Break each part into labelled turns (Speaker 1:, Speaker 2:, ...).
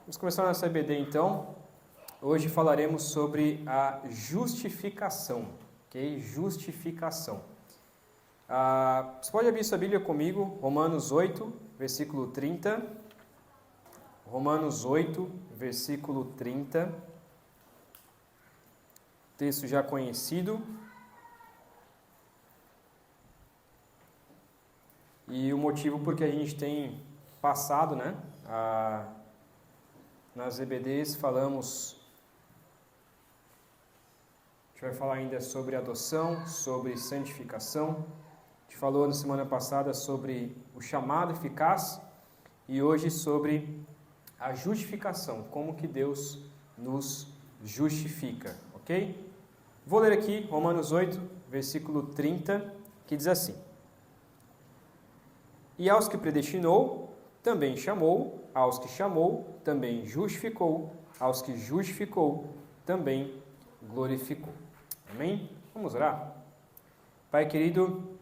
Speaker 1: Vamos começar a nossa EBD então. Hoje falaremos sobre a justificação, ok? Justificação. Você pode abrir sua Bíblia comigo, Romanos 8, versículo 30. Romanos 8, versículo 30. Texto já conhecido. E o motivo porque a gente tem passado, né? Nas EBDs falamos, a gente vai falar ainda sobre adoção, sobre santificação. A gente falou na semana passada sobre o chamado eficaz e hoje sobre a justificação, como que Deus nos justifica, ok? Vou ler aqui Romanos 8, versículo 30, que diz assim: E aos que predestinou, também chamou, aos que chamou, também justificou, aos que justificou, também glorificou. Amém? Vamos orar? Pai querido,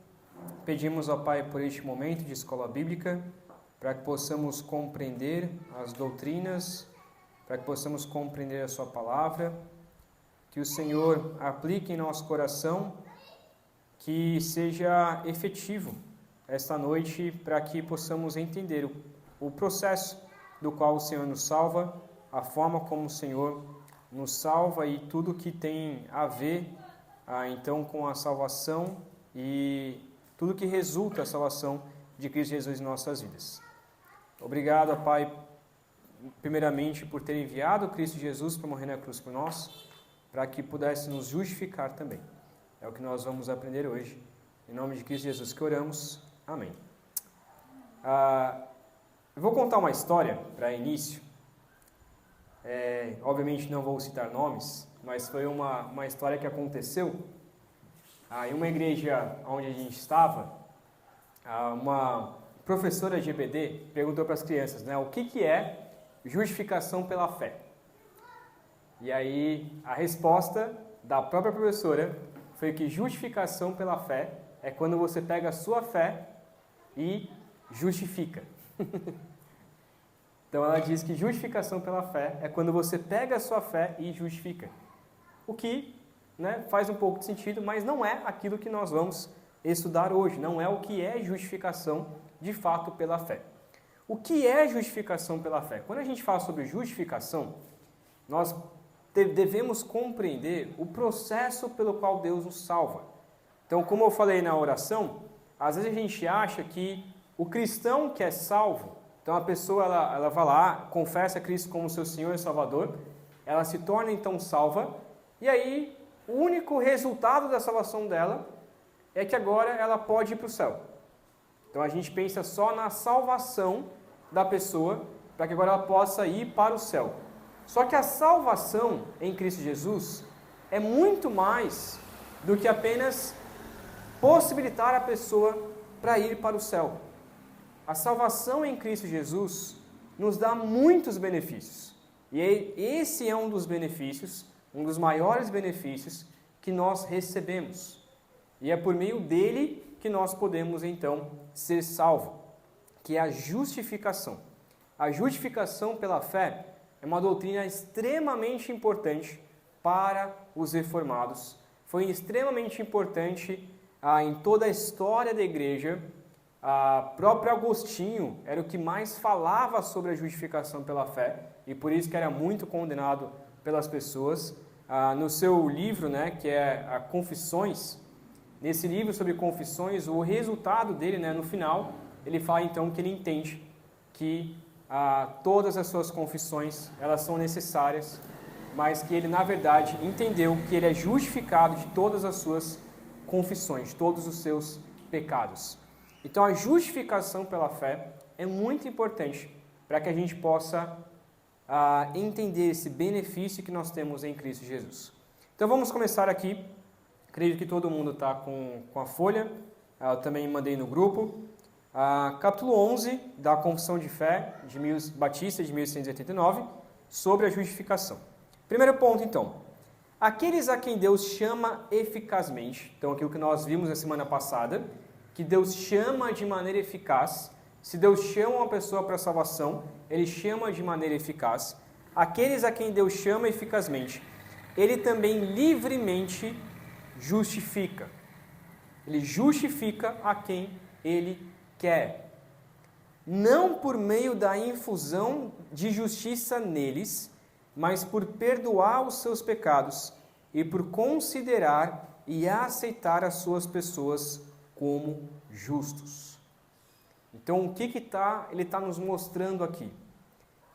Speaker 1: pedimos ao Pai por este momento de escola bíblica, para que possamos compreender as doutrinas, para que possamos compreender a Sua palavra, que o Senhor aplique em nosso coração, que seja efetivo esta noite, para que possamos entender o processo do qual o Senhor nos salva, a forma como o Senhor nos salva e tudo que tem a ver, então, com a salvação e tudo que resulta da salvação de Cristo Jesus em nossas vidas. Obrigado, Pai, primeiramente por ter enviado Cristo Jesus para morrer na cruz por nós, para que pudesse nos justificar também. É o que nós vamos aprender hoje. Em nome de Cristo Jesus que oramos. Amém. Eu vou contar uma história para início. Obviamente não vou citar nomes, mas foi uma história que aconteceu em uma igreja onde a gente estava. Uma professora de EBD perguntou para as crianças, né, o que é justificação pela fé? E aí a resposta da própria professora foi que justificação pela fé é quando você pega a sua fé e justifica. Então ela diz que justificação pela fé é quando você pega a sua fé e justifica. O que, né, faz um pouco de sentido, mas não é aquilo que nós vamos estudar hoje. Não é o que é justificação de fato pela fé. O que é justificação pela fé? Quando a gente fala sobre justificação, nós devemos compreender o processo pelo qual Deus nos salva. Então, como eu falei na oração, às vezes a gente acha que o cristão que é salvo, então a pessoa ela vai lá, confessa Cristo como seu Senhor e Salvador, ela se torna então salva, e aí o único resultado da salvação dela é que agora ela pode ir para o céu. Então a gente pensa só na salvação da pessoa, para que agora ela possa ir para o céu. Só que a salvação em Cristo Jesus é muito mais do que apenas possibilitar a pessoa para ir para o céu. A salvação em Cristo Jesus nos dá muitos benefícios. E esse é um dos benefícios, um dos maiores benefícios que nós recebemos. E é por meio dele que nós podemos, então, ser salvos, que é a justificação. A justificação pela fé é uma doutrina extremamente importante para os reformados. Foi extremamente importante em toda a história da igreja. Próprio Agostinho era o que mais falava sobre a justificação pela fé, e por isso que era muito condenado pelas pessoas. No seu livro, né, que é Confissões, nesse livro sobre confissões, o resultado dele, né, no final, ele fala então que ele entende que todas as suas confissões elas são necessárias, mas que ele, na verdade, entendeu que ele é justificado de todas as suas confissões, de todos os seus pecados. Então, a justificação pela fé é muito importante para que a gente possa entender esse benefício que nós temos em Cristo Jesus. Então, vamos começar aqui. Creio que todo mundo está com a folha. Eu também mandei no grupo. Capítulo 11 da Confissão de Fé de Batista de 1189, sobre a justificação. Primeiro ponto, então. Aqueles a quem Deus chama eficazmente. Então, aquilo que nós vimos na semana passada, que Deus chama de maneira eficaz, Se Deus chama uma pessoa para a salvação, Ele chama de maneira eficaz. Aqueles a quem Deus chama eficazmente, Ele também livremente justifica. Ele justifica a quem Ele quer. Não por meio da infusão de justiça neles, mas por perdoar os seus pecados e por considerar e aceitar as suas pessoas como justos. Então, o que ele está nos mostrando aqui?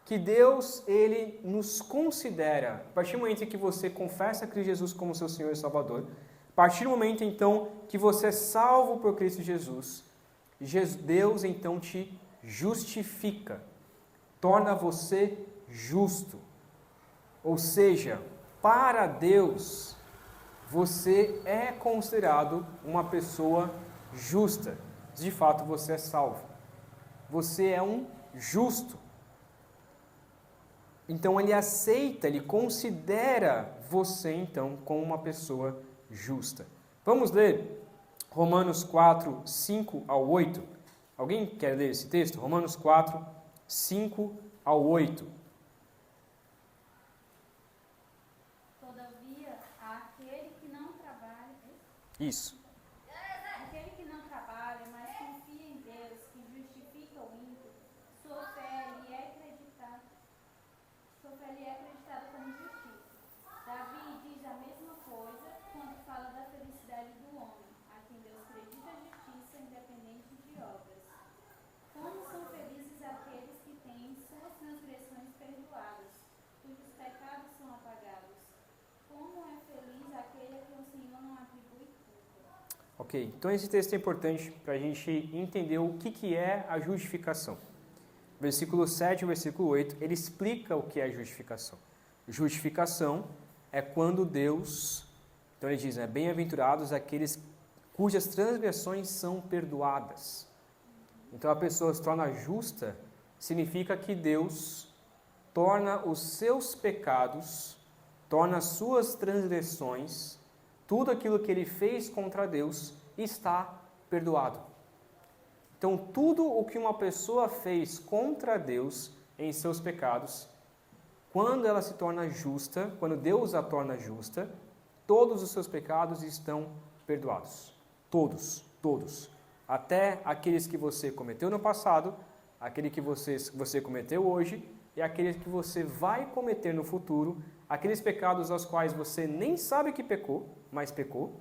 Speaker 1: Que Deus, Ele nos considera, a partir do momento em que você confessa Cristo Jesus como seu Senhor e Salvador, a partir do momento, então, que você é salvo por Cristo Jesus, Deus, então, te justifica, torna você justo. Ou seja, para Deus, você é considerado uma pessoa justa. De fato, você é salvo. Você é um justo. Então, Ele aceita, Ele considera você, então, como uma pessoa justa. Vamos ler Romanos 4, 5 ao 8. Alguém quer ler esse texto? Romanos 4, 5 ao 8.
Speaker 2: Todavia, aquele que não trabalha...
Speaker 1: Isso.
Speaker 2: Aquele que não trabalha, mas confia em Deus, que justifica o ímpio, sua fé lhe é acreditada como justiça. Davi diz a mesma coisa quando fala da felicidade do homem, a quem Deus acredita a justiça independente de obras. Como são felizes aqueles que têm suas transgressões perdoadas, cujos pecados são apagados. Como é feliz aquele a quem o Senhor não atribui culpa.
Speaker 1: Ok, então esse texto é importante para a gente entender o que é a justificação. Versículo 7 e versículo 8, ele explica o que é justificação. Justificação é quando Deus, então ele diz, bem-aventurados aqueles cujas transgressões são perdoadas. Então a pessoa se torna justa, significa que Deus torna os seus pecados, torna as suas transgressões, tudo aquilo que ele fez contra Deus está perdoado. Então, tudo o que uma pessoa fez contra Deus em seus pecados, quando ela se torna justa, quando Deus a torna justa, todos os seus pecados estão perdoados. Todos, todos. Até aqueles que você cometeu no passado, aquele que você cometeu hoje e aqueles que você vai cometer no futuro, aqueles pecados aos quais você nem sabe que pecou, mas pecou,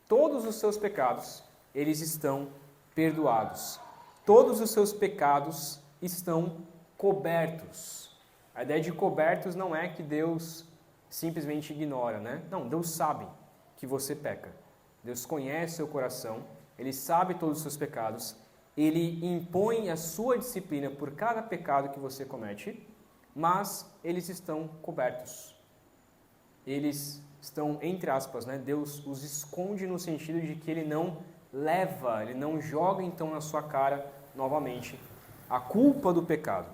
Speaker 1: todos os seus pecados, eles estão perdoados. Todos os seus pecados estão cobertos. A ideia de cobertos não é que Deus simplesmente ignora, né? Não, Deus sabe que você peca. Deus conhece seu coração, Ele sabe todos os seus pecados, Ele impõe a sua disciplina por cada pecado que você comete, mas eles estão cobertos. Eles estão, entre aspas, né? Deus os esconde no sentido de que Ele não leva, Ele não joga então na sua cara novamente a culpa do pecado.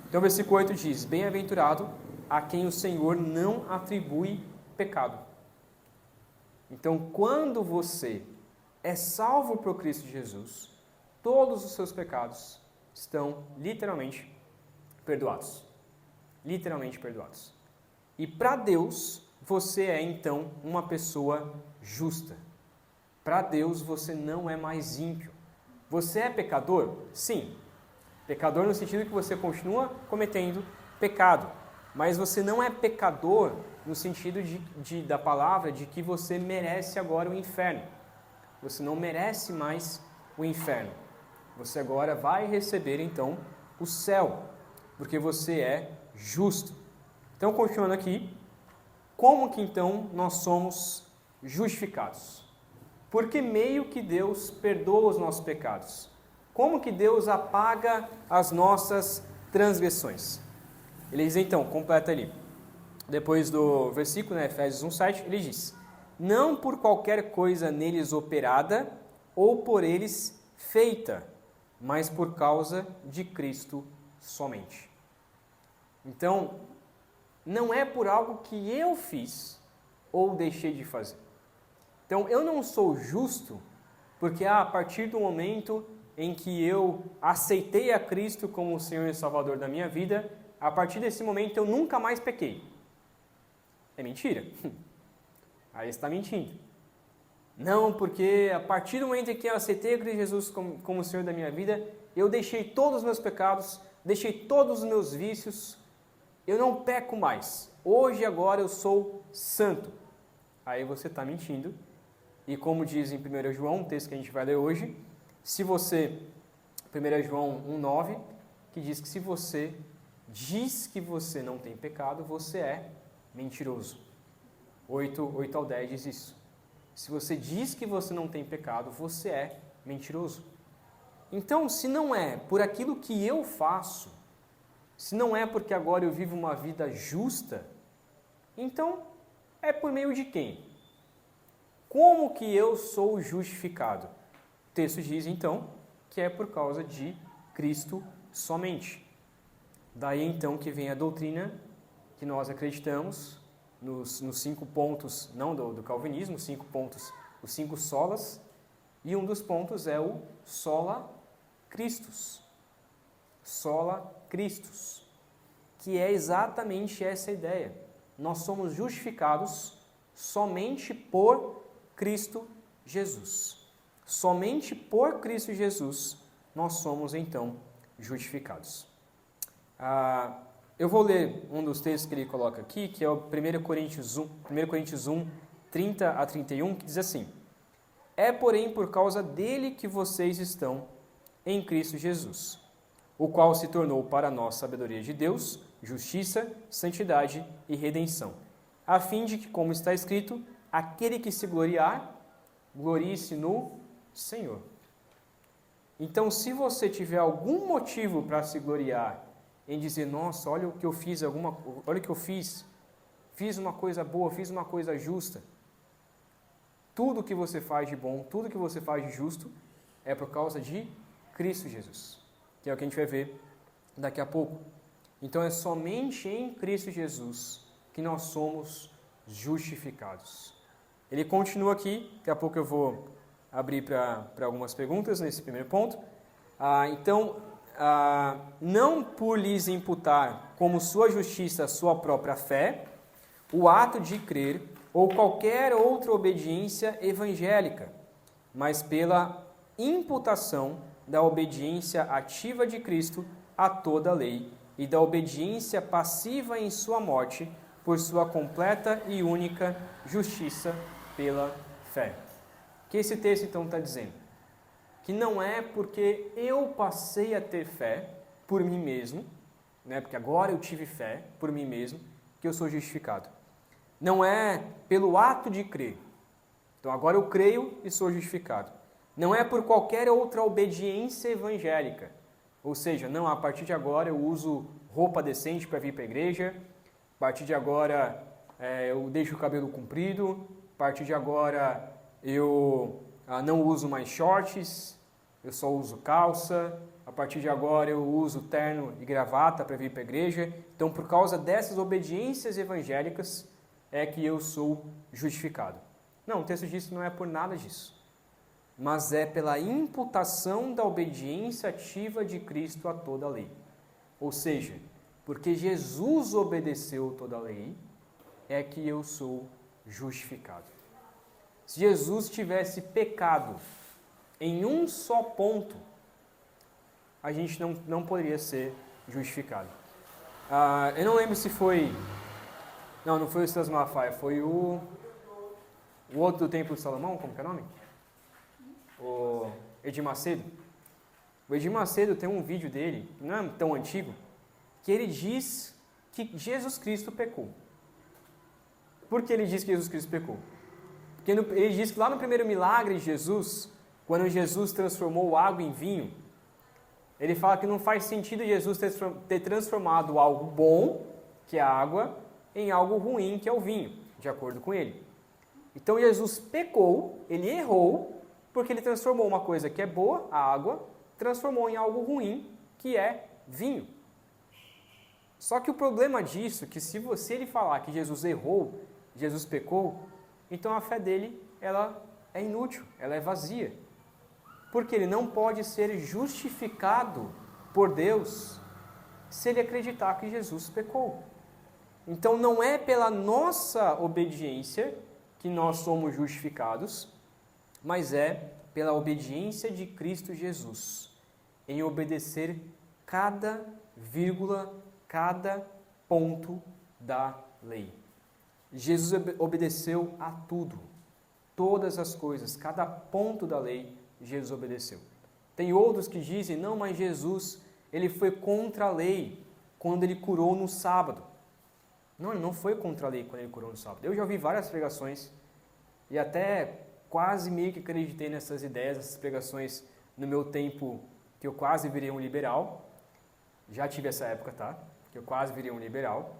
Speaker 1: Então o versículo 8 diz, bem-aventurado a quem o Senhor não atribui pecado. Então quando você é salvo por Cristo Jesus, todos os seus pecados estão literalmente perdoados. Literalmente perdoados. E para Deus, você é então uma pessoa justa. Para Deus, você não é mais ímpio. Você é pecador? Sim. Pecador no sentido que você continua cometendo pecado. Mas você não é pecador no sentido da palavra de que você merece agora o inferno. Você não merece mais o inferno. Você agora vai receber, então, o céu, porque você é justo. Então, continuando aqui, como que, então, nós somos justificados? Por que meio que Deus perdoa os nossos pecados? Como que Deus apaga as nossas transgressões? Ele diz, então, completa ali, depois do versículo, Efésios 1:7, ele diz, não por qualquer coisa neles operada ou por eles feita, mas por causa de Cristo somente. Então, não é por algo que eu fiz ou deixei de fazer. Então, eu não sou justo porque a partir do momento em que eu aceitei a Cristo como o Senhor e Salvador da minha vida, a partir desse momento eu nunca mais pequei. É mentira. Aí você está mentindo. Não, porque a partir do momento em que eu aceitei a Cristo Jesus como o Senhor da minha vida, eu deixei todos os meus pecados, deixei todos os meus vícios, eu não peco mais. Hoje, agora, eu sou santo. Aí você está mentindo. E como diz em 1 João, um texto que a gente vai ler hoje, 1 João 1,9, que diz que se você diz que você não tem pecado, você é mentiroso. 8 ao 10 diz isso. Se você diz que você não tem pecado, você é mentiroso. Então, se não é por aquilo que eu faço, se não é porque agora eu vivo uma vida justa, então é por meio de quem? Como que eu sou justificado? O texto diz, então, que é por causa de Cristo somente. Daí, então, que vem a doutrina que nós acreditamos nos 5 pontos, não do calvinismo, 5 pontos, os 5 solas, e um dos pontos é o sola Christus. Sola Christus, que é exatamente essa ideia. Nós somos justificados somente por Cristo Jesus. Somente por Cristo Jesus nós somos, então, justificados. Eu vou ler um dos textos que ele coloca aqui, que é o 1 Coríntios 1, 30 a 31, que diz assim: É, porém, por causa dele que vocês estão em Cristo Jesus, o qual se tornou para nós sabedoria de Deus, justiça, santidade e redenção, a fim de que, como está escrito, aquele que se gloriar, glorie-se no Senhor. Então, se você tiver algum motivo para se gloriar em dizer, nossa, olha o que eu fiz, olha o que eu fiz uma coisa boa, fiz uma coisa justa, tudo que você faz de bom, tudo que você faz de justo, é por causa de Cristo Jesus, que é o que a gente vai ver daqui a pouco. Então, é somente em Cristo Jesus que nós somos justificados. Ele continua aqui, daqui a pouco eu vou abrir para algumas perguntas nesse primeiro ponto. Não por lhes imputar como sua justiça a sua própria fé, o ato de crer ou qualquer outra obediência evangélica, mas pela imputação da obediência ativa de Cristo a toda a lei e da obediência passiva em sua morte por sua completa e única justiça pela fé. O que esse texto então está dizendo? Que não é porque eu passei a ter fé por mim mesmo, né, porque agora eu tive fé por mim mesmo, que eu sou justificado. Não é pelo ato de crer. Então agora eu creio e sou justificado. Não é por qualquer outra obediência evangélica. Ou seja, não, a partir de agora eu uso roupa decente para vir para a igreja, a partir de agora eu deixo o cabelo comprido, a partir de agora eu não uso mais shorts, eu só uso calça, a partir de agora eu uso terno e gravata para vir para a igreja. Então, por causa dessas obediências evangélicas, é que eu sou justificado. Não, o texto diz que não é por nada disso, mas é pela imputação da obediência ativa de Cristo a toda a lei. Ou seja, porque Jesus obedeceu toda a lei, é que eu sou justificado. Se Jesus tivesse pecado em um só ponto, a gente não poderia ser justificado. Eu não lembro se foi... Não foi o Silas Malafaia, foi o outro do Templo de Salomão, como que é o nome? O Edir Macedo. O Edir Macedo tem um vídeo dele, não é tão antigo, que ele diz que Jesus Cristo pecou. Por que ele diz que Jesus Cristo pecou? Porque ele diz que lá no primeiro milagre de Jesus, quando Jesus transformou água em vinho, ele fala que não faz sentido Jesus ter transformado algo bom, que é a água, em algo ruim, que é o vinho, de acordo com ele. Então Jesus pecou, ele errou, porque ele transformou uma coisa que é boa, a água, transformou em algo ruim, que é vinho. Só que o problema disso é que se ele falar que Jesus errou, Jesus pecou, então a fé dele ela é inútil, ela é vazia. Porque ele não pode ser justificado por Deus se ele acreditar que Jesus pecou. Então não é pela nossa obediência que nós somos justificados, mas é pela obediência de Cristo Jesus, em obedecer cada vírgula, cada ponto da lei. Jesus obedeceu a tudo, todas as coisas, cada ponto da lei, Jesus obedeceu. Tem outros que dizem, não, mas Jesus, ele foi contra a lei quando ele curou no sábado. Não, ele não foi contra a lei quando ele curou no sábado. Eu já ouvi várias pregações e até quase meio que acreditei nessas ideias, essas pregações no meu tempo que eu quase virei um liberal. Já tive essa época, tá? Que eu quase virei um liberal.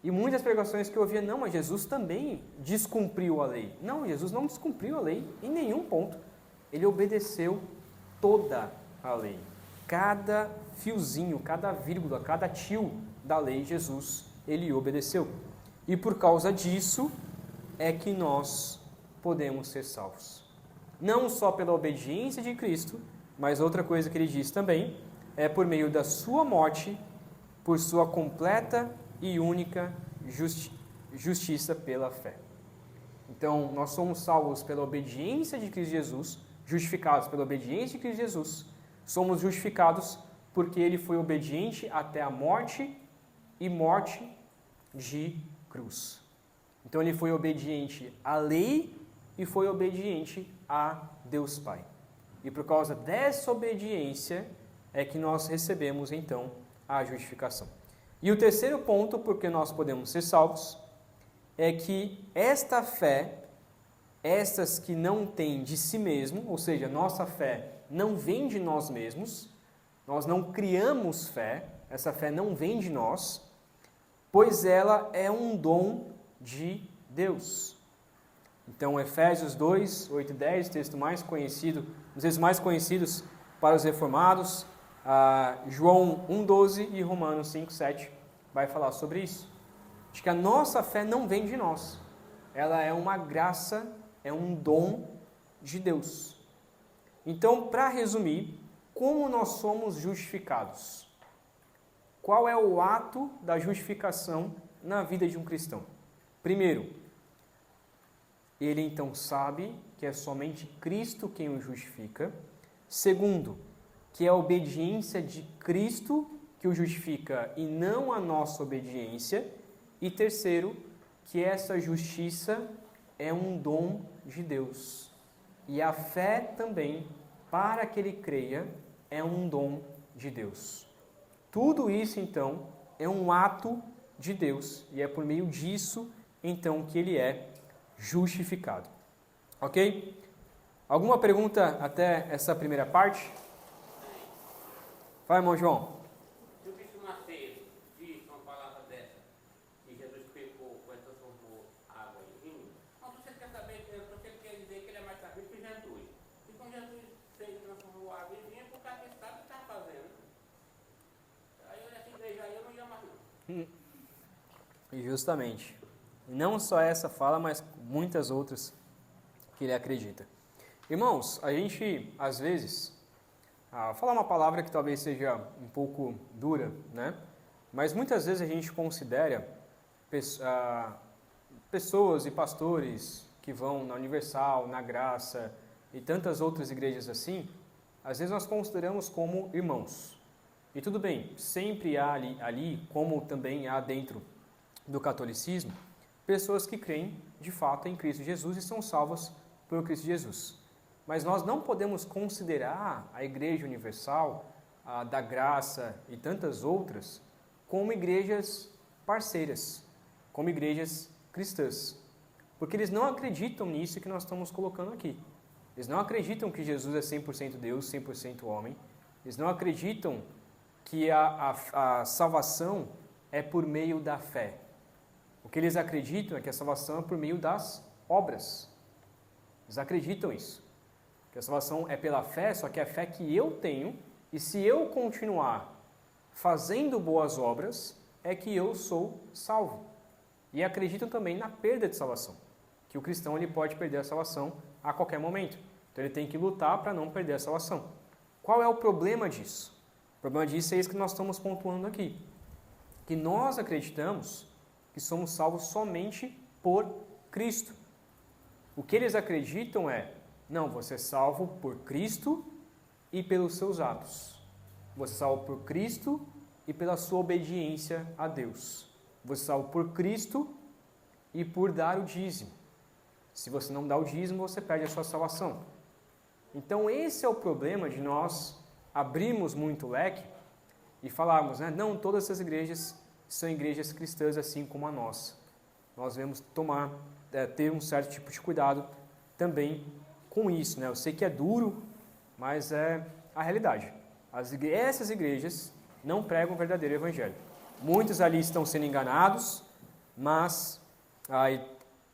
Speaker 1: E muitas pregações que eu ouvia, não, mas Jesus também descumpriu a lei. Não, Jesus não descumpriu a lei em nenhum ponto. Ele obedeceu toda a lei. Cada fiozinho, cada vírgula, cada tio da lei, Jesus, ele obedeceu. E por causa disso é que nós podemos ser salvos. Não só pela obediência de Cristo, mas outra coisa que ele diz também, é por meio da sua morte, por sua completa e única justiça pela fé. Então, nós somos salvos pela obediência de Cristo Jesus, justificados pela obediência de Cristo Jesus, somos justificados porque ele foi obediente até a morte e morte de cruz. Então, ele foi obediente à lei e foi obediente a Deus Pai. E por causa dessa obediência é que nós recebemos, então, a justificação. E o terceiro ponto, porque nós podemos ser salvos, é que esta fé, estas que não têm de si mesmo, ou seja, nossa fé não vem de nós mesmos, nós não criamos fé, essa fé não vem de nós, pois ela é um dom de Deus. Então, Efésios 2, 8 e 10, texto mais conhecido, um dos textos mais conhecidos para os reformados, João 1,12 e Romanos 5,7 vai falar sobre isso. De que a nossa fé não vem de nós. Ela é uma graça, é um dom de Deus. Então, para resumir, como nós somos justificados? Qual é o ato da justificação na vida de um cristão? Primeiro, ele então sabe que é somente Cristo quem o justifica. Segundo, que é a obediência de Cristo que o justifica e não a nossa obediência. E terceiro, que essa justiça é um dom de Deus. E a fé também, para que ele creia, é um dom de Deus. Tudo isso, então, é um ato de Deus. E é por meio disso, então, que ele é justificado. Ok? Alguma pergunta até essa primeira parte? Vai, irmão João.
Speaker 3: Se o bispo Macedo diz uma palavra dessa, que Jesus pecou, quando transformou água em vinho, então você quer saber, você quer dizer que ele é mais sabido que Jesus. E como Jesus transformou água em vinho, por causa que ele sabe o que está fazendo. Aí nessa igreja aí eu não ia mais não.
Speaker 1: E justamente. Não só essa fala, mas muitas outras que ele acredita. Irmãos, a gente, às vezes, falar uma palavra que talvez seja um pouco dura, né? Mas muitas vezes a gente considera pessoas e pastores que vão na Universal, na Graça e tantas outras igrejas assim, às vezes nós consideramos como irmãos. E tudo bem, sempre há ali, como também há dentro do catolicismo, pessoas que creem de fato em Cristo Jesus e são salvas por Cristo Jesus. Mas nós não podemos considerar a Igreja Universal, a da Graça e tantas outras como igrejas parceiras, como igrejas cristãs. Porque eles não acreditam nisso que nós estamos colocando aqui. Eles não acreditam que Jesus é 100% Deus, 100% homem. Eles não acreditam que a salvação é por meio da fé. O que eles acreditam é que a salvação é por meio das obras. Eles acreditam isso. Que a salvação é pela fé, só que é a fé que eu tenho, e se eu continuar fazendo boas obras, é que eu sou salvo. E acreditam também na perda de salvação, que o cristão ele pode perder a salvação a qualquer momento. Então ele tem que lutar para não perder a salvação. Qual é o problema disso? O problema disso é isso que nós estamos pontuando aqui. Que nós acreditamos que somos salvos somente por Cristo. O que eles acreditam é, não, você é salvo por Cristo e pelos seus atos. Você é salvo por Cristo e pela sua obediência a Deus. Você é salvo por Cristo e por dar o dízimo. Se você não dá o dízimo, você perde a sua salvação. Então esse é o problema de nós abrirmos muito o leque e falarmos, né, não, todas essas igrejas são igrejas cristãs assim como a nossa. Nós devemos ter um certo tipo de cuidado também com isso, né? Eu sei que é duro, mas é a realidade. Essas igrejas não pregam o verdadeiro evangelho. Muitos ali estão sendo enganados, mas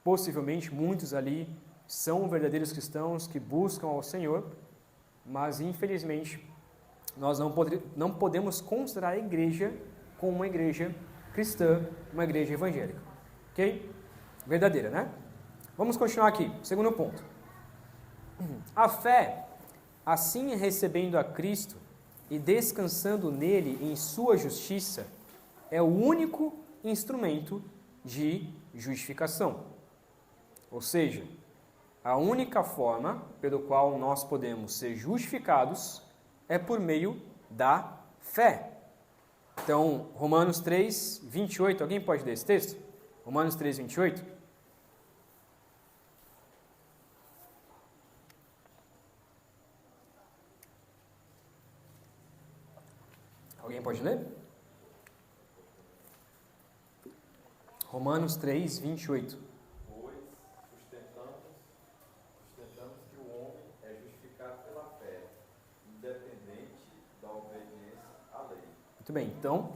Speaker 1: possivelmente muitos ali são verdadeiros cristãos que buscam ao Senhor, mas infelizmente nós não podemos considerar a igreja como uma igreja cristã, uma igreja evangélica. Ok? Verdadeira, né? Vamos continuar aqui. Segundo ponto. A fé, assim recebendo a Cristo e descansando nele em sua justiça, é o único instrumento de justificação. Ou seja, a única forma pelo qual nós podemos ser justificados é por meio da fé. Então, Romanos 3, 28, alguém pode ler esse texto? Romanos 3, 28. Alguém pode ler? Romanos 3, 28.
Speaker 4: Pois sustentamos que o homem é justificado pela fé, independente da obediência à lei.
Speaker 1: Muito bem, então,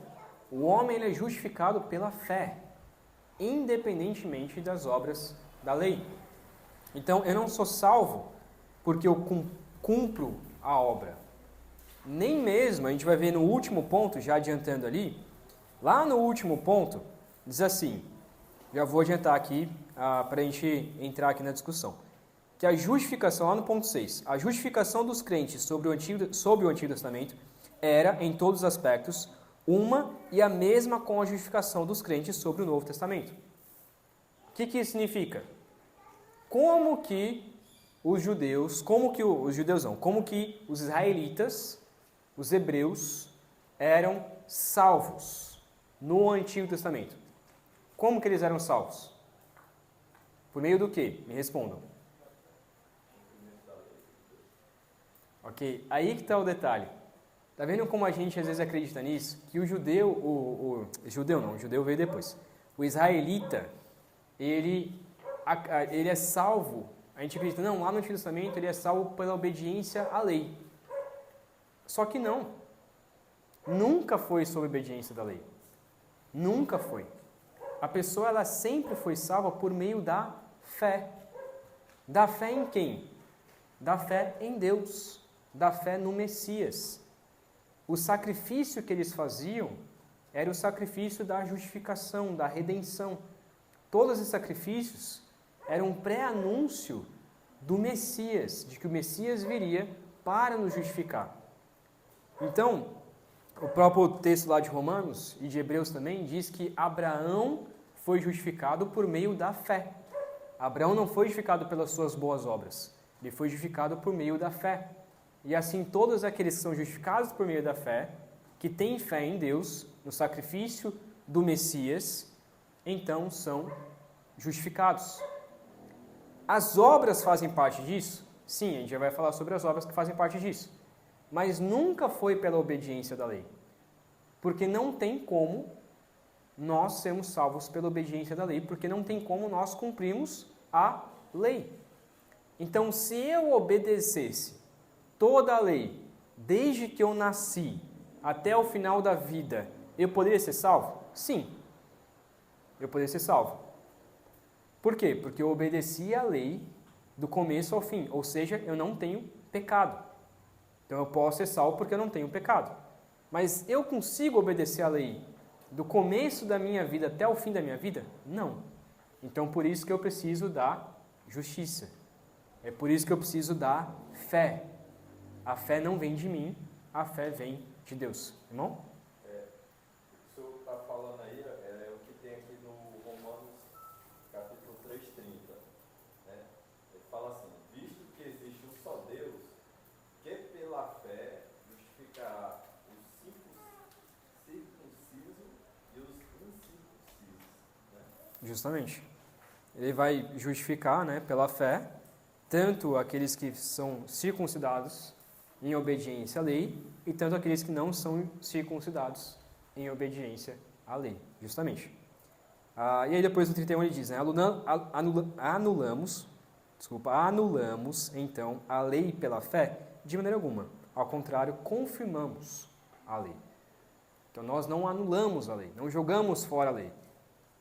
Speaker 1: o homem ele é justificado pela fé, independentemente das obras da lei. Então, eu não sou salvo porque eu cumpro a obra. Nem mesmo, a gente vai ver no último ponto, já adiantando ali, lá no último ponto, diz assim, já vou adiantar aqui para a gente entrar aqui na discussão, que a justificação, lá no ponto 6, a justificação dos crentes sobre o Antigo Testamento era, em todos os aspectos, uma e a mesma com a justificação dos crentes sobre o Novo Testamento. O que isso significa? Como que os israelitas, os hebreus, eram salvos no Antigo Testamento? Como que eles eram salvos? Por meio do quê? Me respondam. Ok, aí que está o detalhe. Está vendo como a gente às vezes acredita nisso? Que o judeu, o judeu veio depois. O israelita, ele é salvo. A gente acredita, não, lá no Antigo Testamento ele é salvo pela obediência à lei. Só que não. Nunca foi sob obediência da lei. Nunca foi. A pessoa ela sempre foi salva por meio da fé. Da fé em quem? Da fé em Deus. Da fé no Messias. O sacrifício que eles faziam era o sacrifício da justificação, da redenção. Todos esses sacrifícios eram um pré-anúncio do Messias, de que o Messias viria para nos justificar. Então, o próprio texto lá de Romanos e de Hebreus também diz que Abraão foi justificado por meio da fé. Abraão não foi justificado pelas suas boas obras, ele foi justificado por meio da fé. E assim todos aqueles que são justificados por meio da fé, que têm fé em Deus, no sacrifício do Messias, então são justificados. As obras fazem parte disso? Sim, a gente já vai falar sobre as obras que fazem parte disso. Mas nunca foi pela obediência da lei. Porque não tem como nós sermos salvos pela obediência da lei, porque não tem como nós cumprirmos a lei. Então, se eu obedecesse toda a lei, desde que eu nasci até o final da vida, eu poderia ser salvo? Sim, eu poderia ser salvo. Por quê? Porque eu obedeci a lei do começo ao fim, ou seja, eu não tenho pecado. Então eu posso ser salvo porque eu não tenho pecado. Mas eu consigo obedecer a lei do começo da minha vida até o fim da minha vida? Não. Então por isso que eu preciso da justiça. É por isso que eu preciso da fé. A fé não vem de mim, a fé vem de Deus. Irmão?
Speaker 4: O senhor está falando aí, é o que tem aqui no Romanos, capítulo 3:30. Né? Ele fala assim: visto que existe um só Deus, que pela fé justificará os circuncisos e os incircuncisos. Né?
Speaker 1: Justamente. Ele vai justificar, né, pela fé, tanto aqueles que são circuncidados em obediência à lei, e tanto aqueles que não são circuncidados em obediência à lei, justamente. E aí depois no 31 ele diz, né, anulamos, então, a lei pela fé? De maneira alguma. Ao contrário, confirmamos a lei. Então nós não anulamos a lei, não jogamos fora a lei.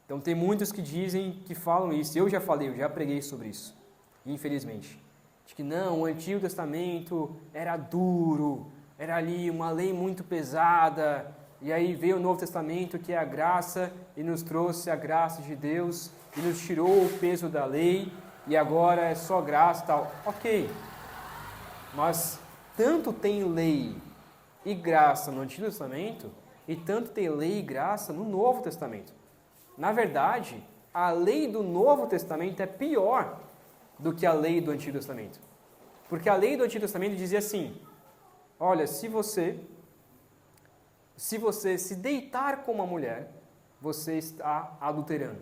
Speaker 1: Então tem muitos que dizem, que falam isso, eu já preguei sobre isso, infelizmente. De que não, o Antigo Testamento era duro, era ali uma lei muito pesada, e aí veio o Novo Testamento, que é a graça, e nos trouxe a graça de Deus, e nos tirou o peso da lei, e agora é só graça e tal. Ok, mas tanto tem lei e graça no Antigo Testamento, e tanto tem lei e graça no Novo Testamento. Na verdade, a lei do Novo Testamento é pior do que a lei do Antigo Testamento. Porque a lei do Antigo Testamento dizia assim, olha, se você se deitar com uma mulher, você está adulterando.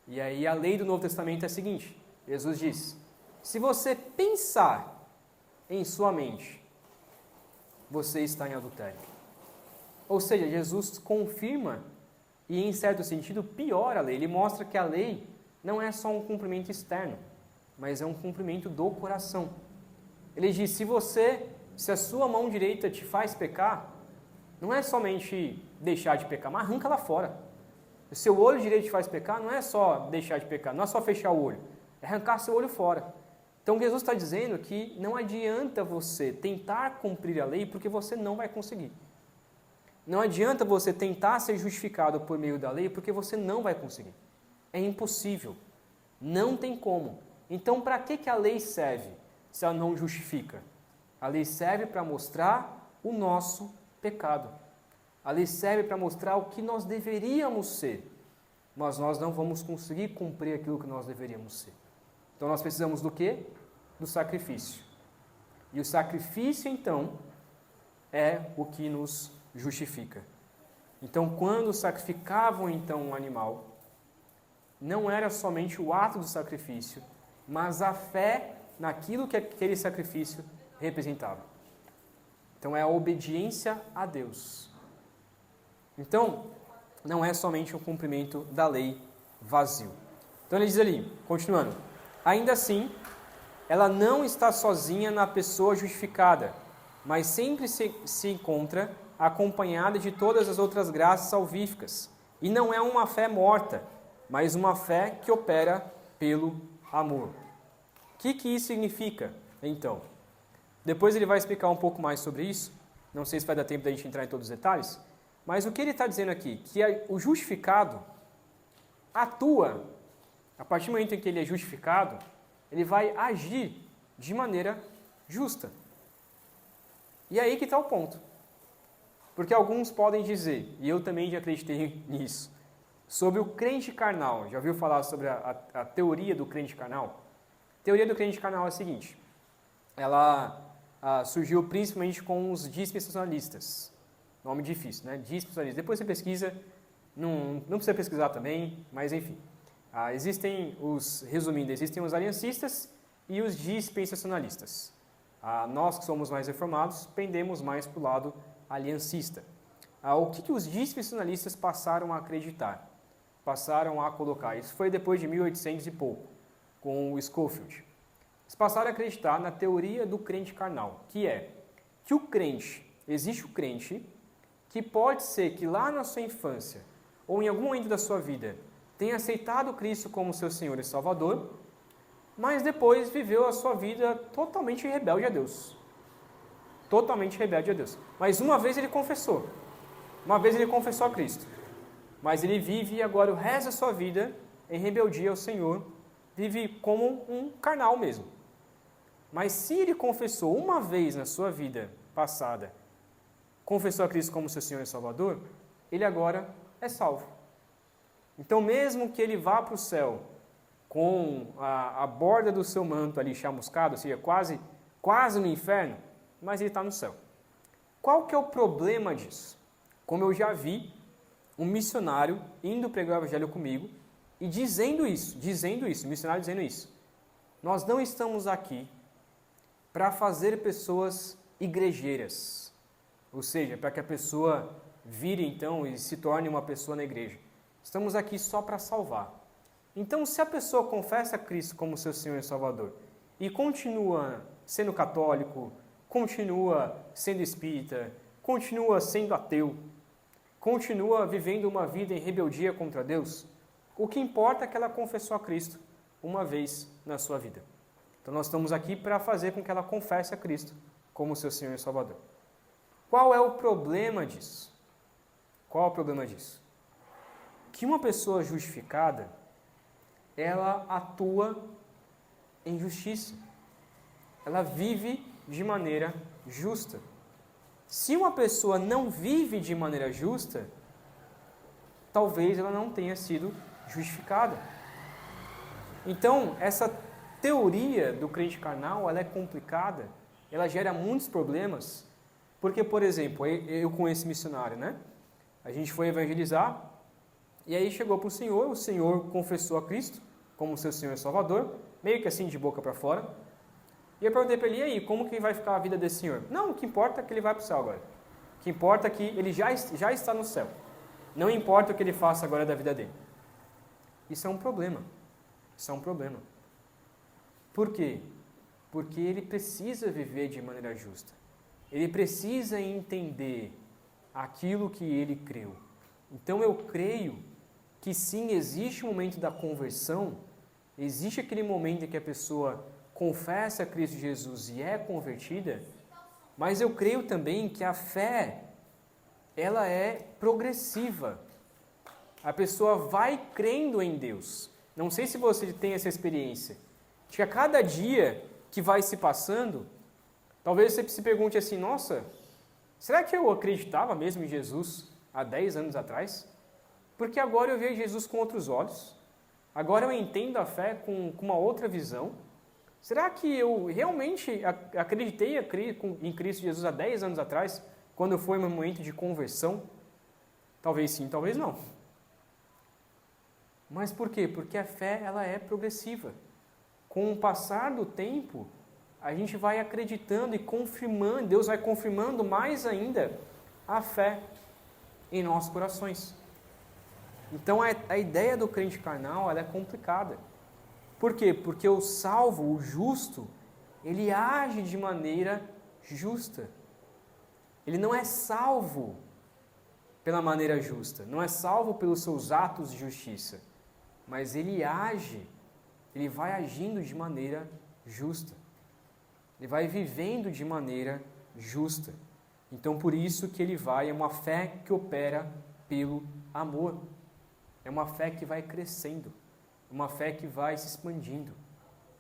Speaker 1: E aí a lei do Novo Testamento é a seguinte, Jesus diz, se você pensar em sua mente, você está em adultério. Ou seja, Jesus confirma e, em certo sentido, piora a lei. Ele mostra que a lei não é só um cumprimento externo, mas é um cumprimento do coração. Ele diz, se a sua mão direita te faz pecar, não é somente deixar de pecar, mas arranca lá fora. O seu olho direito te faz pecar, não é só deixar de pecar, não é só fechar o olho, é arrancar seu olho fora. Então Jesus está dizendo que não adianta você tentar cumprir a lei, porque você não vai conseguir. Não adianta você tentar ser justificado por meio da lei, porque você não vai conseguir. É impossível. Não tem como. Então, para que a lei serve se ela não justifica? A lei serve para mostrar o nosso pecado. A lei serve para mostrar o que nós deveríamos ser, mas nós não vamos conseguir cumprir aquilo que nós deveríamos ser. Então, nós precisamos do quê? Do sacrifício. E o sacrifício, então, é o que nos justifica. Então, quando sacrificavam então um animal, não era somente o ato do sacrifício, mas a fé naquilo que aquele sacrifício representava. Então, é a obediência a Deus. Então, não é somente o cumprimento da lei vazio. Então, ele diz ali, continuando, ainda assim, ela não está sozinha na pessoa justificada, mas sempre se encontra acompanhada de todas as outras graças salvíficas. E não é uma fé morta, mas uma fé que opera pelo amor. O que isso significa, então? Depois ele vai explicar um pouco mais sobre isso. Não sei se vai dar tempo da gente entrar em todos os detalhes. Mas o que ele está dizendo aqui? Que o justificado atua, a partir do momento em que ele é justificado, ele vai agir de maneira justa. E aí que está o ponto. Porque alguns podem dizer, e eu também já acreditei nisso, sobre o crente carnal. Já ouviu falar sobre a teoria do crente carnal? A teoria do crente carnal é a seguinte, ela surgiu principalmente com os dispensacionalistas. Nome difícil, né? Dispensacionalistas. Depois você pesquisa, não precisa pesquisar também, mas enfim. Resumindo, existem os aliancistas e os dispensacionalistas. Nós que somos mais reformados, pendemos mais para o lado aliancista. O que os dispensacionalistas passaram a acreditar? Passaram a colocar, isso foi depois de 1800 e pouco, com o Scofield. Eles passaram a acreditar na teoria do crente carnal, que é que existe o crente que pode ser que lá na sua infância, ou em algum momento da sua vida, tenha aceitado Cristo como seu Senhor e Salvador, mas depois viveu a sua vida totalmente rebelde a Deus. Totalmente rebelde a Deus. Mas uma vez ele confessou a Cristo. Mas ele vive agora o resto da sua vida em rebeldia ao Senhor, vive como um carnal mesmo. Mas se ele confessou uma vez na sua vida passada, confessou a Cristo como seu Senhor e Salvador, ele agora é salvo. Então, mesmo que ele vá para o céu com a borda do seu manto ali chamuscado, ou seja, quase no inferno, mas ele está no céu. Qual que é o problema disso? Como eu já vi um missionário indo pregar o evangelho comigo e dizendo isso, o missionário dizendo isso. Nós não estamos aqui para fazer pessoas igrejeiras, ou seja, para que a pessoa vire então e se torne uma pessoa na igreja. Estamos aqui só para salvar. Então, se a pessoa confessa a Cristo como seu Senhor e Salvador e continua sendo católico, continua sendo espírita, continua sendo ateu, continua vivendo uma vida em rebeldia contra Deus, o que importa é que ela confessou a Cristo uma vez na sua vida. Então nós estamos aqui para fazer com que ela confesse a Cristo como seu Senhor e Salvador. Qual é o problema disso? Qual é o problema disso? Que uma pessoa justificada, ela atua em justiça. Ela vive de maneira justa. Se uma pessoa não vive de maneira justa, talvez ela não tenha sido justificada. Então, essa teoria do crente carnal, ela é complicada, ela gera muitos problemas, porque, por exemplo, eu com esse missionário, né? A gente foi evangelizar, e aí chegou para o Senhor confessou a Cristo como seu Senhor e Salvador, meio que assim de boca para fora, e eu perguntei para ele, e aí, como que vai ficar a vida desse senhor? Não, o que importa é que ele vai para o céu agora. O que importa é que ele já está no céu. Não importa o que ele faça agora da vida dele. Isso é um problema. Isso é um problema. Por quê? Porque ele precisa viver de maneira justa. Ele precisa entender aquilo que ele creu. Então eu creio que sim, existe o momento da conversão, existe aquele momento em que a pessoa confessa a Cristo Jesus e é convertida, mas eu creio também que a fé, ela é progressiva. A pessoa vai crendo em Deus. Não sei se você tem essa experiência, de que a cada dia que vai se passando, talvez você se pergunte assim, nossa, será que eu acreditava mesmo em Jesus há 10 anos atrás? Porque agora eu vejo Jesus com outros olhos, agora eu entendo a fé com uma outra visão. Será que eu realmente acreditei em Cristo Jesus há 10 anos atrás, quando foi meu momento de conversão? Talvez sim, talvez não. Mas por quê? Porque a fé, ela é progressiva. Com o passar do tempo, a gente vai acreditando e confirmando, Deus vai confirmando mais ainda a fé em nossos corações. Então a ideia do crente carnal, ela é complicada. Por quê? Porque o salvo, o justo, ele age de maneira justa. Ele não é salvo pela maneira justa, não é salvo pelos seus atos de justiça, mas ele age, ele vai agindo de maneira justa. Ele vai vivendo de maneira justa. Então, por isso que ele é uma fé que opera pelo amor. É uma fé que vai crescendo. Uma fé que vai se expandindo.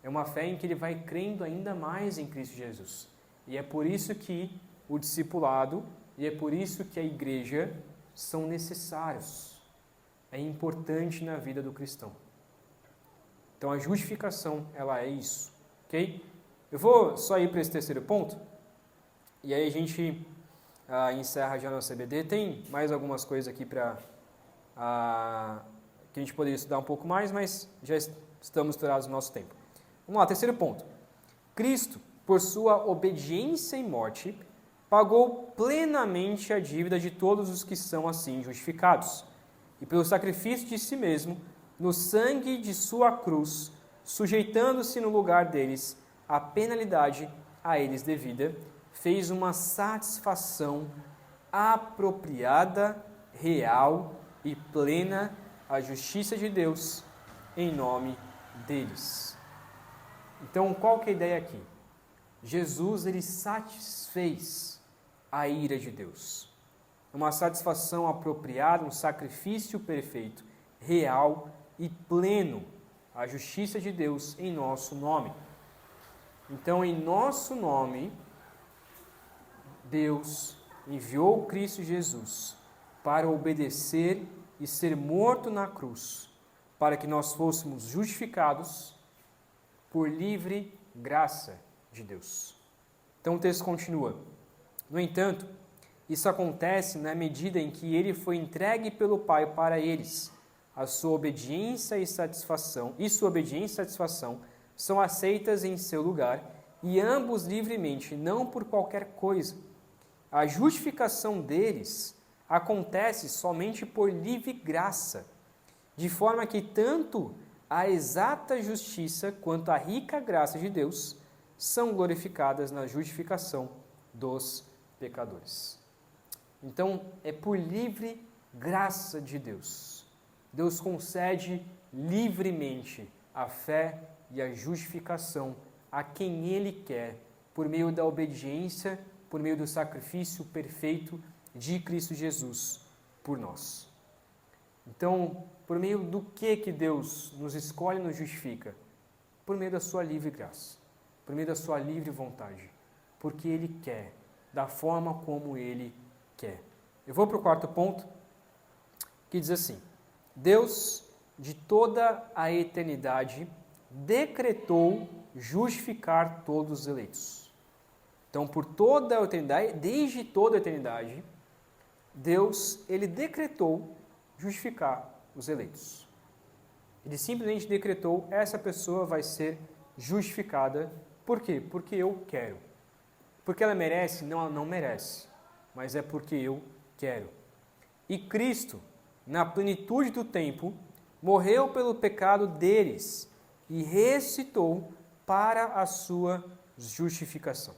Speaker 1: É uma fé em que ele vai crendo ainda mais em Cristo Jesus. E é por isso que o discipulado e é por isso que a igreja são necessários. É importante na vida do cristão. Então a justificação, ela é isso. Ok? Eu vou só ir para esse terceiro ponto. E aí a gente encerra já no CBD. Tem mais algumas coisas aqui para... que a gente poderia estudar um pouco mais, mas já estamos estourados no nosso tempo. Vamos lá, terceiro ponto. Cristo, por sua obediência e morte, pagou plenamente a dívida de todos os que são assim justificados. E pelo sacrifício de si mesmo, no sangue de sua cruz, sujeitando-se no lugar deles a penalidade a eles devida, fez uma satisfação apropriada, real e plena a justiça de Deus em nome deles. Então, qual que é a ideia aqui? Jesus, ele satisfez a ira de Deus. Uma satisfação apropriada, um sacrifício perfeito, real e pleno, a justiça de Deus em nosso nome. Então, em nosso nome, Deus enviou Cristo Jesus para obedecer e ser morto na cruz, para que nós fôssemos justificados por livre graça de Deus. Então o texto continua. No entanto, isso acontece na medida em que ele foi entregue pelo Pai para eles. A sua obediência e satisfação, são aceitas em seu lugar, e ambos livremente, não por qualquer coisa. A justificação deles acontece somente por livre graça, de forma que tanto a exata justiça quanto a rica graça de Deus são glorificadas na justificação dos pecadores. Então, é por livre graça de Deus. Deus concede livremente a fé e a justificação a quem Ele quer, por meio da obediência, por meio do sacrifício perfeito de Cristo Jesus por nós. Então, por meio do que Deus nos escolhe e nos justifica? Por meio da sua livre graça, por meio da sua livre vontade, porque Ele quer, da forma como Ele quer. Eu vou para o quarto ponto, que diz assim: Deus, de toda a eternidade, decretou justificar todos os eleitos. Então, por toda a eternidade, desde toda a eternidade, Deus, Ele decretou justificar os eleitos. Ele simplesmente decretou: essa pessoa vai ser justificada. Por quê? Porque eu quero. Porque ela merece? Não, ela não merece. Mas é porque eu quero. E Cristo, na plenitude do tempo, morreu pelo pecado deles e ressuscitou para a sua justificação.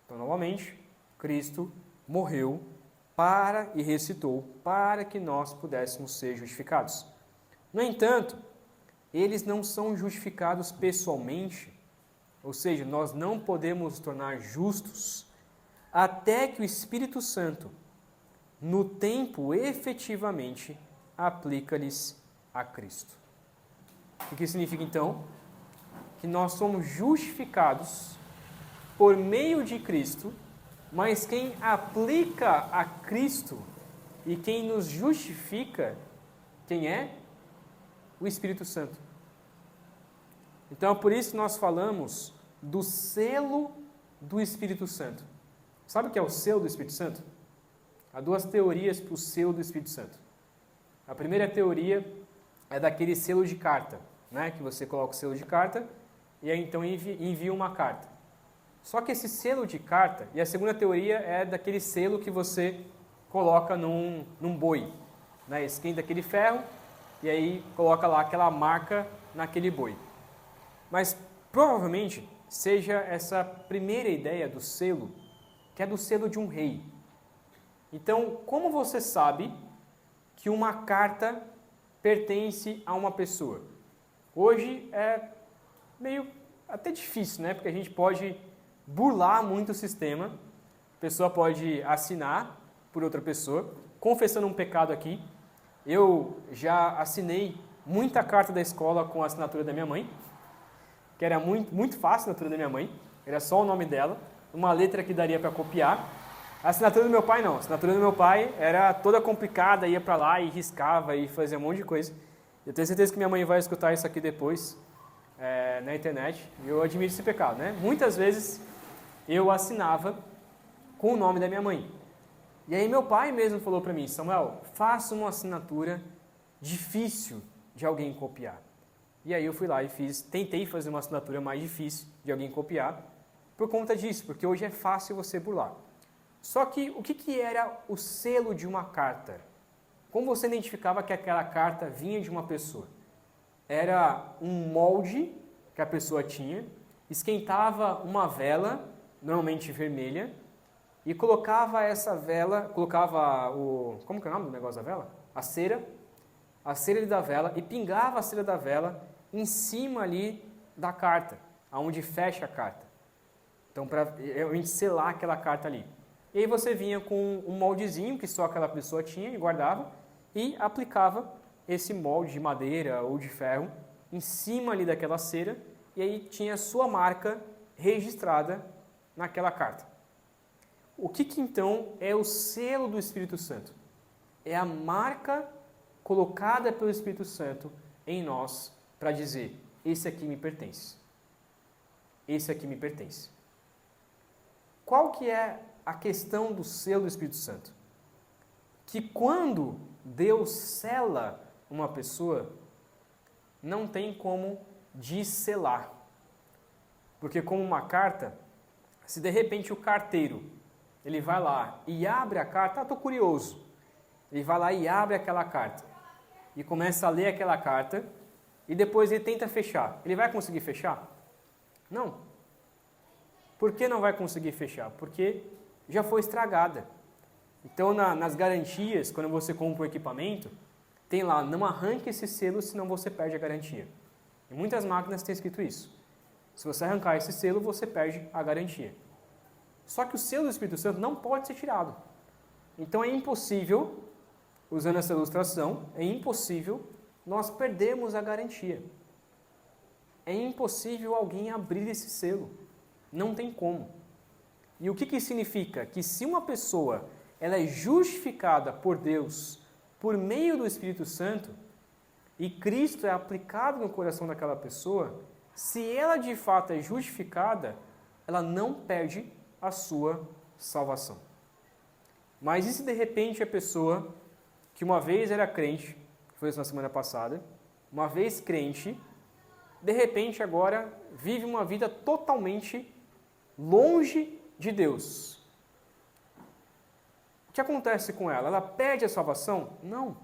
Speaker 1: Então, novamente, Cristo morreu e ressuscitou para que nós pudéssemos ser justificados. No entanto, eles não são justificados pessoalmente, ou seja, nós não podemos nos tornar justos até que o Espírito Santo, no tempo, efetivamente aplica-lhes a Cristo. O que significa, então? Que nós somos justificados por meio de Cristo, mas quem aplica a Cristo e quem nos justifica, quem é? O Espírito Santo. Então, por isso nós falamos do selo do Espírito Santo. Sabe o que é o selo do Espírito Santo? Há duas teorias para o selo do Espírito Santo. A primeira teoria é daquele selo de carta, né? Que você coloca o selo de carta e aí então envia uma carta. Só que esse selo de carta, e a segunda teoria é daquele selo que você coloca num boi, né? Esquenta aquele ferro e aí coloca lá aquela marca naquele boi. Mas provavelmente seja essa primeira ideia do selo, que é do selo de um rei. Então, como você sabe que uma carta pertence a uma pessoa? Hoje é meio até difícil, né? Porque a gente pode burlar muito o sistema. A pessoa pode assinar por outra pessoa, confessando um pecado aqui. Eu já assinei muita carta da escola com a assinatura da minha mãe, que era muito fácil a assinatura da minha mãe, era só o nome dela, uma letra que daria para copiar. A assinatura do meu pai não, a assinatura do meu pai era toda complicada, ia para lá e riscava e fazia um monte de coisa. Eu tenho certeza que minha mãe vai escutar isso aqui depois, na internet, e eu admito esse pecado, né? Muitas vezes eu assinava com o nome da minha mãe. E aí meu pai mesmo falou para mim: Samuel, faça uma assinatura difícil de alguém copiar. E aí eu fui lá e tentei fazer uma assinatura mais difícil de alguém copiar, por conta disso, porque hoje é fácil você burlar. Só que o que era o selo de uma carta? Como você identificava que aquela carta vinha de uma pessoa? Era um molde que a pessoa tinha, esquentava uma vela, normalmente vermelha, e colocava essa vela, como que é o nome do negócio da vela? A cera da vela, e pingava a cera da vela em cima ali da carta, aonde fecha a carta. Então, para a gente selar aquela carta ali. E aí você vinha com um moldezinho que só aquela pessoa tinha e guardava, e aplicava esse molde de madeira ou de ferro em cima ali daquela cera, e aí tinha a sua marca registrada naquela carta. O que então é o selo do Espírito Santo? É a marca colocada pelo Espírito Santo em nós para dizer: esse aqui me pertence. Esse aqui me pertence. Qual que é a questão do selo do Espírito Santo? Que quando Deus sela uma pessoa, não tem como desselar. Porque como uma carta, se de repente o carteiro, ele vai lá e abre a carta, estou curioso, ele vai lá e abre aquela carta, e começa a ler aquela carta, e depois ele tenta fechar. Ele vai conseguir fechar? Não. Por que não vai conseguir fechar? Porque já foi estragada. Então, nas garantias, quando você compra um equipamento, tem lá: não arranque esse selo, senão você perde a garantia. Em muitas máquinas tem escrito isso. Se você arrancar esse selo, você perde a garantia. Só que o selo do Espírito Santo não pode ser tirado. Então é impossível, usando essa ilustração, é impossível nós perdermos a garantia. É impossível alguém abrir esse selo. Não tem como. E o que significa? Que se uma pessoa ela é justificada por Deus por meio do Espírito Santo, e Cristo é aplicado no coração daquela pessoa, se ela de fato é justificada, ela não perde a sua salvação. Mas e se de repente a pessoa, que uma vez era crente, foi isso na semana passada, uma vez crente, de repente agora vive uma vida totalmente longe de Deus? O que acontece com ela? Ela perde a salvação? Não.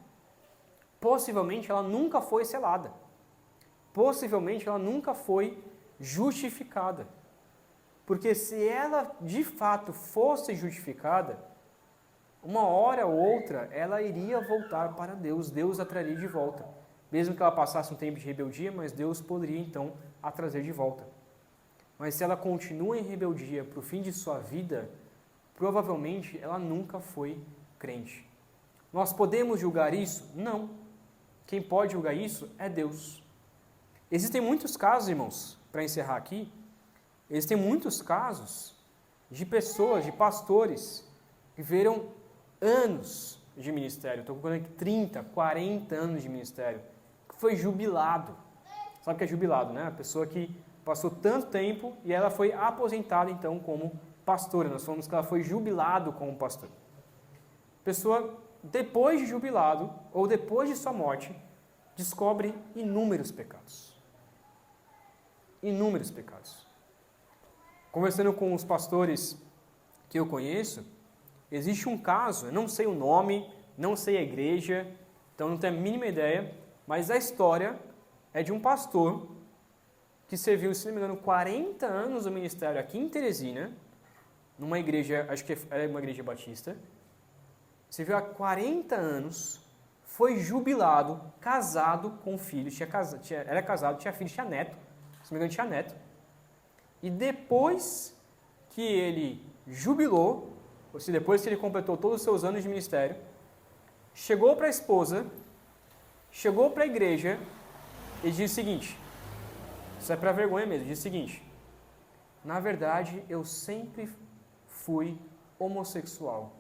Speaker 1: Possivelmente ela nunca foi selada. Possivelmente ela nunca foi justificada. Porque se ela de fato fosse justificada, uma hora ou outra ela iria voltar para Deus. Deus a traria de volta. Mesmo que ela passasse um tempo de rebeldia, mas Deus poderia então a trazer de volta. Mas se ela continua em rebeldia para o fim de sua vida, provavelmente ela nunca foi crente. Nós podemos julgar isso? Não. Quem pode julgar isso é Deus. Existem muitos casos, irmãos, para encerrar aqui, existem muitos casos de pessoas, de pastores, que viveram anos de ministério, estou colocando aqui 30, 40 anos de ministério, que foi jubilado. Sabe o que é jubilado, né? A pessoa que passou tanto tempo e ela foi aposentada, então, como pastora. Nós falamos que ela foi jubilado como pastor. Pessoa, depois de jubilado, ou depois de sua morte, descobre inúmeros pecados. Inúmeros pecados. Conversando com os pastores que eu conheço, existe um caso, eu não sei o nome, não sei a igreja, então não tenho a mínima ideia, mas a história é de um pastor que serviu, se não me engano, 40 anos no ministério aqui em Teresina, numa igreja, acho que era uma igreja batista, serviu há 40 anos, foi jubilado, casado com filhos, era casado, tinha filho, tinha neto, se não me engano, tinha neto, e depois que ele jubilou, ou seja, depois que ele completou todos os seus anos de ministério, chegou para a esposa, chegou para a igreja e disse o seguinte, isso é para vergonha mesmo, disse o seguinte: na verdade, eu sempre fui homossexual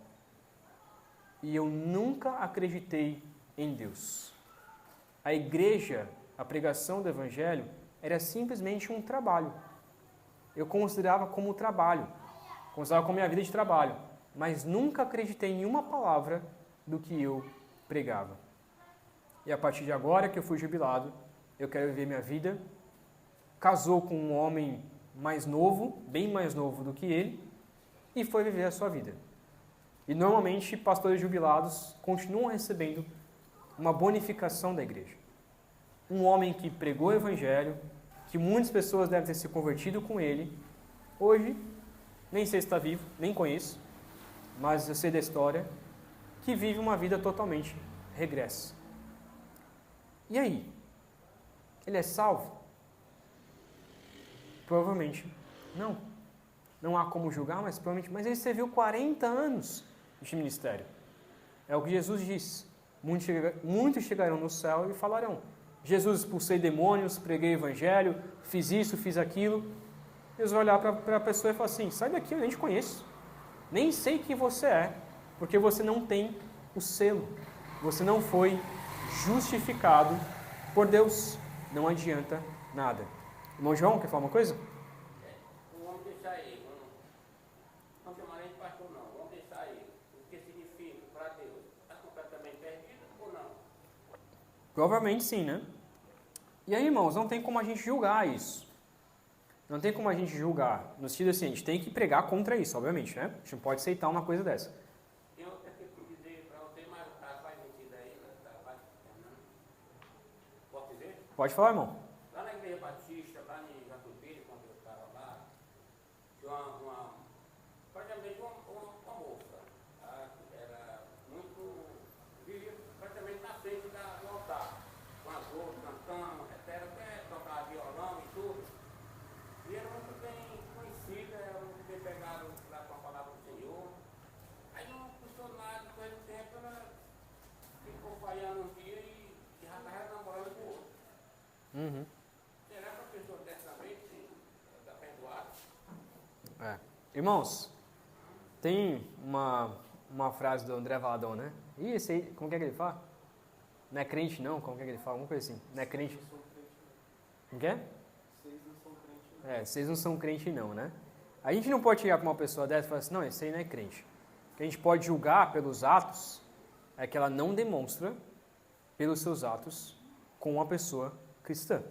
Speaker 1: e eu nunca acreditei em Deus. A igreja, a pregação do evangelho, era simplesmente um trabalho. Eu considerava como trabalho, considerava como minha vida de trabalho, mas nunca acreditei em nenhuma palavra do que eu pregava. E a partir de agora que eu fui jubilado, eu quero viver minha vida. Casou com um homem mais novo, bem mais novo do que ele, e foi viver a sua vida. E normalmente pastores jubilados continuam recebendo uma bonificação da igreja. Um homem que pregou o evangelho, que muitas pessoas devem ter se convertido com ele, hoje, nem sei se está vivo, nem conheço, mas eu sei da história, que vive uma vida totalmente regressa. E aí? Ele é salvo? Provavelmente não. Não há como julgar, mas provavelmente. Mas ele serviu 40 anos de ministério. É o que Jesus diz. Muitos chegarão no céu e falarão: Jesus, expulsei demônios, preguei o evangelho, fiz isso, fiz aquilo. Deus vai olhar para a pessoa e falar assim, sai daqui, eu nem te conheço. Nem sei quem você é, porque você não tem o selo. Você não foi justificado por Deus. Não adianta nada. Irmão João, quer falar uma coisa?
Speaker 3: Vamos deixar ele. Não chamar ele de pastor, não. Vamos deixar ele. O que significa para Deus? Está completamente perdido ou não?
Speaker 1: Provavelmente sim, né? E aí, irmãos, não tem como a gente julgar isso. Não tem como a gente julgar. No sentido assim, a gente tem que pregar contra isso, obviamente, né? A gente não pode aceitar uma coisa dessa.
Speaker 3: Eu até tenho que dizer para você, mas faz sentido aí, posso dizer?
Speaker 1: Pode falar, irmão.
Speaker 3: Lá na Igreja Batista, lá em Jatupiri, quando eu estava lá, tinha praticamente uma moça, tá? Que era muito, vivia praticamente na frente do altar, com as outras cantando, até tocar violão e tudo. E era muito bem conhecida, era muito bem pegada lá com a palavra do Senhor. Aí não custou nada, depois do tempo ela ficou falhando um dia e já estava namorando com o outro.
Speaker 1: Uhum.
Speaker 3: Será que a pessoa dessa vez está perdoada?
Speaker 1: É. Irmãos, tem uma frase do André Valadão, né? Ih, esse aí, como que é que ele fala? Não é crente não, como que é que ele fala? Alguma coisa assim, não é crente. Como que é? Vocês não são crente não, né? A gente não pode chegar para uma pessoa dessa e falar assim, não, esse aí não é crente. O que a gente pode julgar pelos atos é que ela não demonstra, pelos seus atos, com uma pessoa cristã.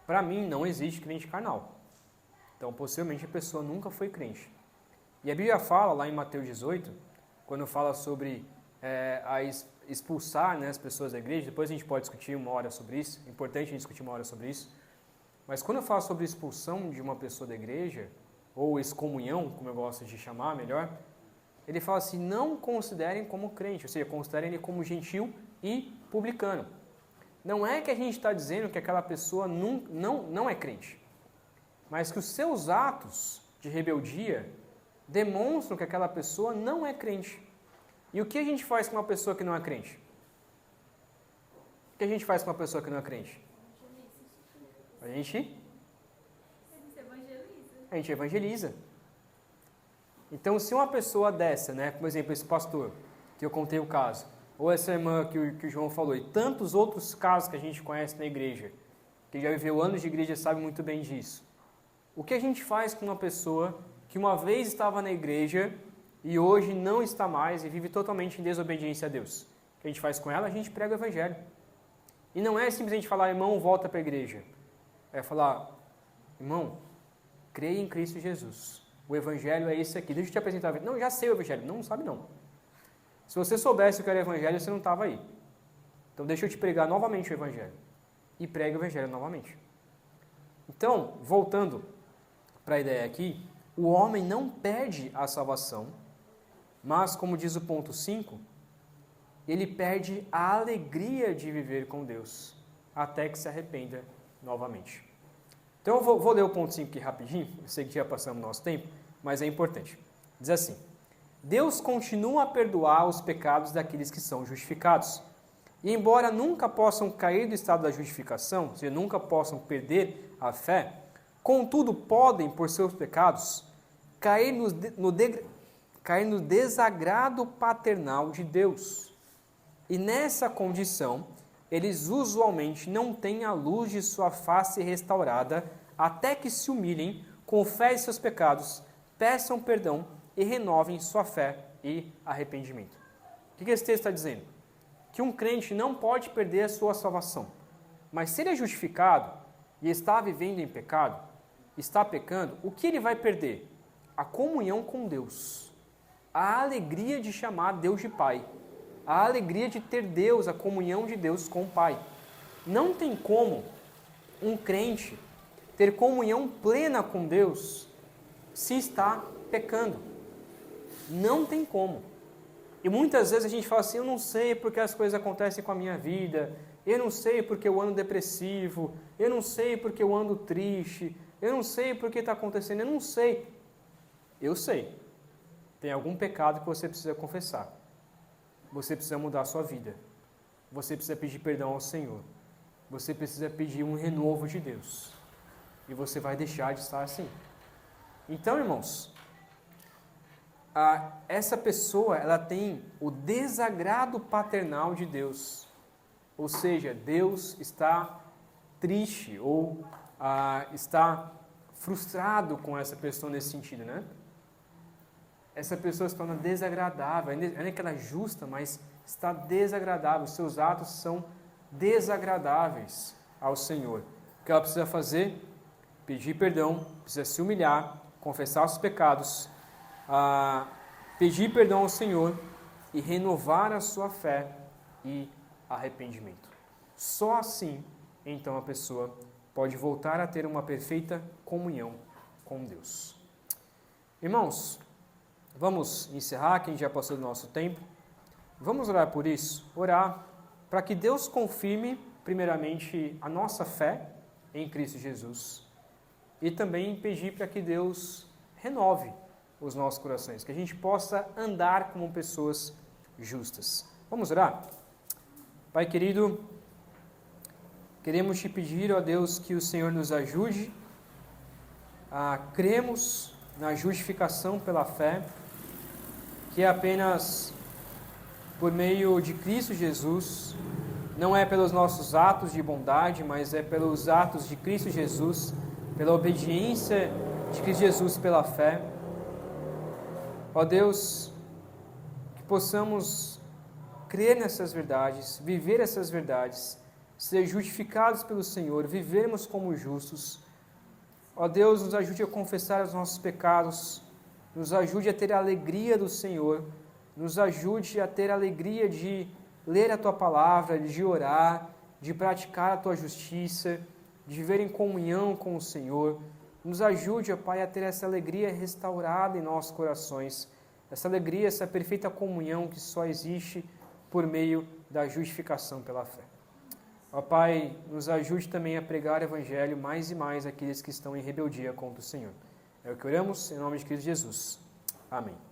Speaker 1: Para mim, não existe crente carnal. Então, possivelmente, a pessoa nunca foi crente. E a Bíblia fala, lá em Mateus 18, quando fala sobre expulsar, né, as pessoas da igreja, depois a gente pode discutir uma hora sobre isso, é importante a gente discutir uma hora sobre isso, mas quando eu falo sobre expulsão de uma pessoa da igreja, ou excomunhão, como eu gosto de chamar melhor, ele fala assim, não considerem como crente, ou seja, considerem ele como gentil e publicano. Não é que a gente está dizendo que aquela pessoa não é crente, mas que os seus atos de rebeldia demonstram que aquela pessoa não é crente. E o que a gente faz com uma pessoa que não é crente? O que a gente faz com uma pessoa que não é crente? A gente evangeliza. Então, se uma pessoa dessa, né, por exemplo, esse pastor, que eu contei o caso, ou essa irmã que o João falou, e tantos outros casos que a gente conhece na igreja, que já viveu anos de igreja sabe muito bem disso. O que a gente faz com uma pessoa que uma vez estava na igreja e hoje não está mais e vive totalmente em desobediência a Deus? O que a gente faz com ela? A gente prega o evangelho. E não é simplesmente falar, irmão, volta para a igreja. É falar, irmão, creia em Cristo Jesus. O evangelho é esse aqui. Deixa eu te apresentar. Não, já sei o evangelho. Não sabe não. Se você soubesse o que era o evangelho, você não estava aí. Então deixa eu te pregar novamente o evangelho. E prega o evangelho novamente. Então, voltando para a ideia aqui, o homem não perde a salvação, mas, como diz o ponto 5, ele perde a alegria de viver com Deus, até que se arrependa novamente. Então eu vou ler o ponto 5 aqui rapidinho, eu sei que já passamos nosso tempo, mas é importante. Diz assim, Deus continua a perdoar os pecados daqueles que são justificados. E embora nunca possam cair do estado da justificação, ou seja, nunca possam perder a fé, contudo podem, por seus pecados, cair no desagrado paternal de Deus. E nessa condição, eles usualmente não têm a luz de sua face restaurada até que se humilhem, confessem seus pecados, peçam perdão e renovem sua fé e arrependimento. O que esse texto está dizendo? Que um crente não pode perder a sua salvação. Mas se ele é justificado e está vivendo em pecado, está pecando, o que ele vai perder? A comunhão com Deus. A alegria de chamar Deus de Pai. A alegria de ter Deus, a comunhão de Deus com o Pai. Não tem como um crente ter comunhão plena com Deus se está pecando. Não tem como. E muitas vezes a gente fala assim, eu não sei porque as coisas acontecem com a minha vida, eu não sei porque eu ando depressivo, eu não sei porque eu ando triste, eu não sei porque está acontecendo, eu não sei. Eu sei. Tem algum pecado que você precisa confessar. Você precisa mudar a sua vida. Você precisa pedir perdão ao Senhor. Você precisa pedir um renovo de Deus. e você vai deixar de estar assim. Então, irmãos, essa pessoa, ela tem o desagrado paternal de Deus. Ou seja, Deus está triste ou está frustrado com essa pessoa nesse sentido, né? Essa pessoa se torna desagradável, ainda que ela é justa, mas está desagradável, os seus atos são desagradáveis ao Senhor. O que ela precisa fazer? Pedir perdão, precisa se humilhar, confessar os pecados, pedir perdão ao Senhor e renovar a sua fé e arrependimento. Só assim, então, a pessoa pode voltar a ter uma perfeita comunhão com Deus. Irmãos, vamos encerrar, que a gente já passou do nosso tempo. Vamos orar por isso? Orar para que Deus confirme, primeiramente, a nossa fé em Cristo Jesus. E também pedir para que Deus renove os nossos corações, que a gente possa andar como pessoas justas. Vamos orar? Pai querido, queremos te pedir, ó Deus, que o Senhor nos ajude a crermos na justificação pela fé, que é apenas por meio de Cristo Jesus, não é pelos nossos atos de bondade, mas é pelos atos de Cristo Jesus, pela obediência de Cristo Jesus pela fé. Ó Deus, que possamos crer nessas verdades, viver essas verdades, ser justificados pelo Senhor, vivermos como justos. Ó Deus, nos ajude a confessar os nossos pecados, nos ajude a ter a alegria do Senhor, nos ajude a ter a alegria de ler a Tua palavra, de orar, de praticar a Tua justiça, de viver em comunhão com o Senhor. Nos ajude, ó Pai, a ter essa alegria restaurada em nossos corações, essa alegria, essa perfeita comunhão que só existe por meio da justificação pela fé. Ó Pai, nos ajude também a pregar o Evangelho mais e mais àqueles que estão em rebeldia contra o Senhor. É o que oramos em nome de Cristo Jesus. Amém.